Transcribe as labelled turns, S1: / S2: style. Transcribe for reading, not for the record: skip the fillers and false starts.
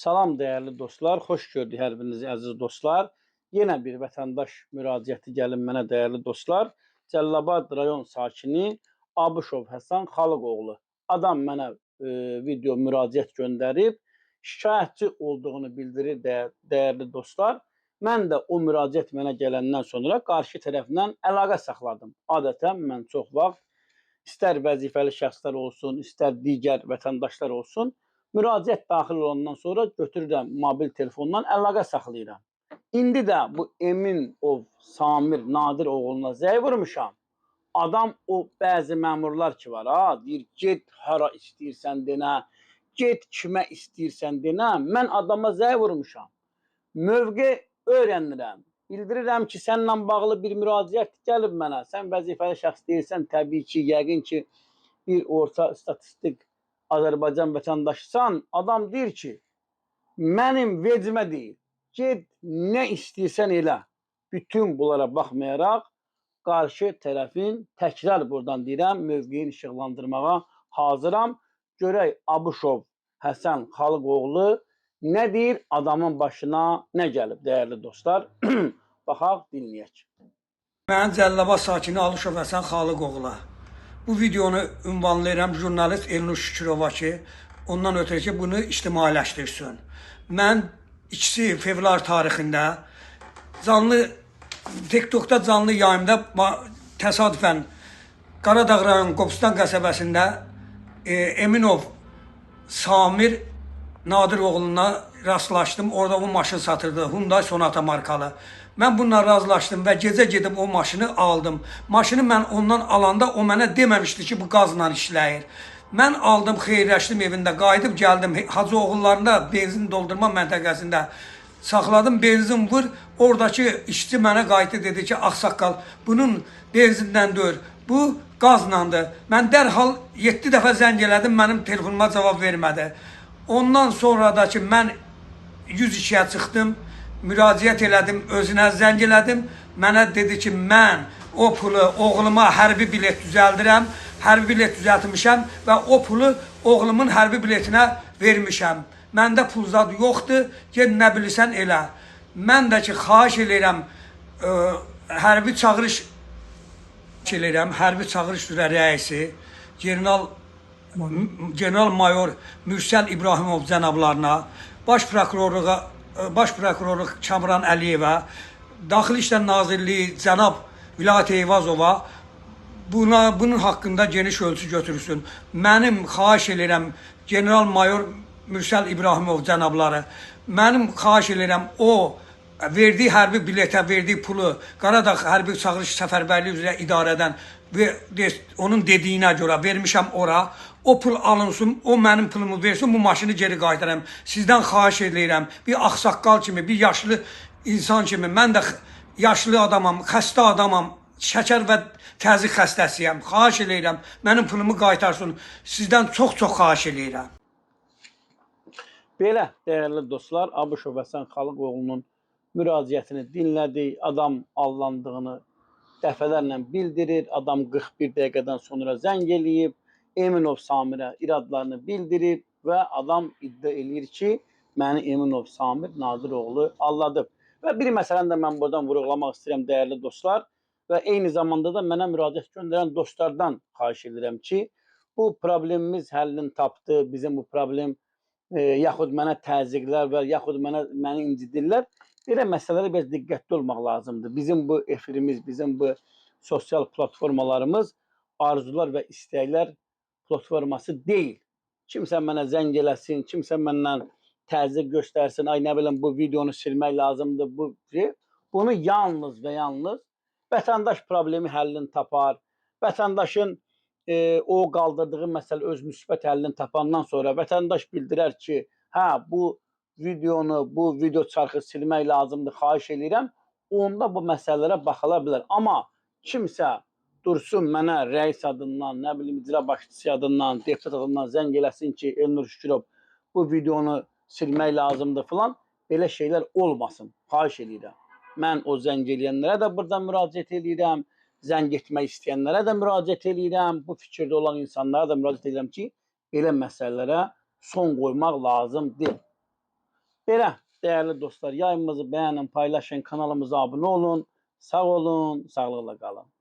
S1: Salam dəyərli dostlar, xoş gördük hər birinizi əziz dostlar. Yenə bir vətəndaş müraciəti gəlin mənə dəyərli dostlar. Cəlilabad rayon sakini Abışov Həsən Xalıqoğlu. Adam mənə video müraciət göndərib, şikayətçi olduğunu bildirir dəyərli dostlar. Mən də o müraciət mənə gələndən sonra qarşı tərəflə əlaqə saxladım. Adətən mən çox vaxt istər vəzifəli şəxslər olsun, istər digər vətəndaşlar olsun, müraciət daxil olandan sonra götürürəm mobil telefondan əlaqə saxlayıram. İndi də bu Eminov Samir Nadir oğluna zəng vurmuşam. Adam o bəzi məmurlar ki var, deyir get hara istəyirsən denə, get kimə istəyirsən denə. Mən adama zəng vurmuşam. Mövqe öyrənirəm. Bildirirəm ki, səninlə bağlı bir müraciət gəlib mənə. Sən vəzifəli şəxs deyilsən, təbii ki, yəqin ki, bir orta statistik Azərbaycan vətəndaşısan. Adam deyir ki, mənim vecimə deyil, get nə istəyirsən elə. Bütün bunlara baxmayaraq, qarşı tərəfin təkrar buradan deyirəm, mövqeyini işıqlandırmağa hazıram. Görək Abışov Həsən Xalıqoğlu nə deyir, adamın başına nə gəlib, dəyərli dostlar? Baxaq, dinləyək.
S2: Mən Cəlilabad sakini Abışov Həsən Xalıqoğlu. Bu videonu ünvanlayıram jurnalist Elnur Şükürova ki, ondan ötürü ki, bunu ictimailəşdirsin. Mən 2 fevral tarixində TikTokda canlı yayımda təsadüfən Qaradağ rayon Qobustan qəsəbəsində Eminov Samir Nadir oğluna rastlaşdım. Orada o maşın satırdı. Hyundai Sonata markalı. Mən bununla razılaşdım və gecə gedib o maşını aldım. Maşını mən ondan alanda o mənə deməmişdi ki, bu qazla işləyir. Mən aldım, xeyirləşdim evində, qayıdıb gəldim. Hacı oğullarında benzin doldurma məntəqəsində saxladım. Benzin vur. Oradakı işçi mənə qayıtdı, dedi ki, ağsaqqal, bunun benzindən deyil, bu qazlandır. Mən dərhal 7 dəfə zəng elədim, mənim telefonuma cavab vermədi. Ondan sonra da ki, mən 102-yə çıxdım, müraciət elədim, özünə zəng elədim. Mənə dedi ki, mən o pulu oğluma hərbi bilet düzəldirəm, hərbi bilet düzəltmişəm və o pulu oğlumun hərbi biletinə vermişəm. Məndə pul zad yoxdur, ged nə bilirsən elə. Mən də ki, xahiş eləyirəm, hərbi çağırış üzrə rəisi, General Mayor Mürsəl İbrahimov cənablarına, Baş prokurorluq Kamran Əliyevə, Daxili İşlər Nazirliyi cənab Vilayət Eyvazova bunun haqqında geniş ölçü götürsün. Mənim xahiş eləyirəm, General Mayor Mürsəl İbrahimov cənabları, mənim xahiş eləyirəm, o verdiyi hərbi biletə, verdiyi pulu Qaradağ hərbi çağırış səfərbərliyi üzrə idarədən onun dediyinə görə vermişəm ora. O pul alınsın, o mənim pulumu versin, bu maşını geri qaytaram. Sizdən xahiş edirəm, bir ağsaqqal kimi, bir yaşlı insan kimi, mən də yaşlı adamam, xəstə adamam, şəkər və təzyiq xəstəsiyəm. Xahiş edirəm, mənim pulumu qaytarsın. Sizdən çox-çox xahiş edirəm.
S1: Belə, dəyərli dostlar, Abışov Həsən Xalıqoğlunun müraciətini dinlədik. Adam allandığını dəfələrlə bildirir. Adam 41 dəqiqədən sonra zəng eləyib. Eminov Samirə iradlarını bildirib və adam iddia eləyir ki, məni Eminov Samir Nadiroğlu alladıb. Və bir məsələni də mən buradan vurğulamaq istəyirəm, dəyərli dostlar. Və eyni zamanda da mənə müraciət göndərən dostlardan xahiş edirəm ki, bu problemimiz həllini tapdı, bizim bu problem yaxud mənə təzyiqlər və yaxud məni incidirlər. Belə məsələlərə biraz diqqətli olmaq lazımdır. Bizim bu efirimiz, bizim bu sosial platformalarımız arzular və istəklər platforması deyil. Kimsə mənə zəng eləsin, kimsə məndən təzyiq göstərsin, ay nə biləm bu videonu silmək lazımdır. Bunu yalnız və yalnız vətəndaş problemi həllini tapar. Vətəndaşın o qaldırdığı məsələ öz müsbət həllini tapandan sonra vətəndaş bildirər ki, hə bu videonu, bu video çarxı silmək lazımdır, xahiş edirəm. Onda bu məsələlərə baxıla bilər. Amma kimsə dursun mənə rəis adından, nə bilim icra başçısı adından, deputat adından zəng eləsin ki, Elnur Şükürov bu videonu silmək lazımdır filan, belə şeylər olmasın. Xahiş edirəm. Mən o zəng eləyənlərə də buradan müraciət edirəm. Zəng etmək istəyənlərə də müraciət edirəm. Bu fikirdə olan insanlara da müraciət edirəm ki, belə məsələlərə son qoymaq lazımdır. Belə, dəyərli dostlar, yayımımızı bəyənin, paylaşın, kanalımıza abunə olun. Sağ olun, sağlıqla qalın.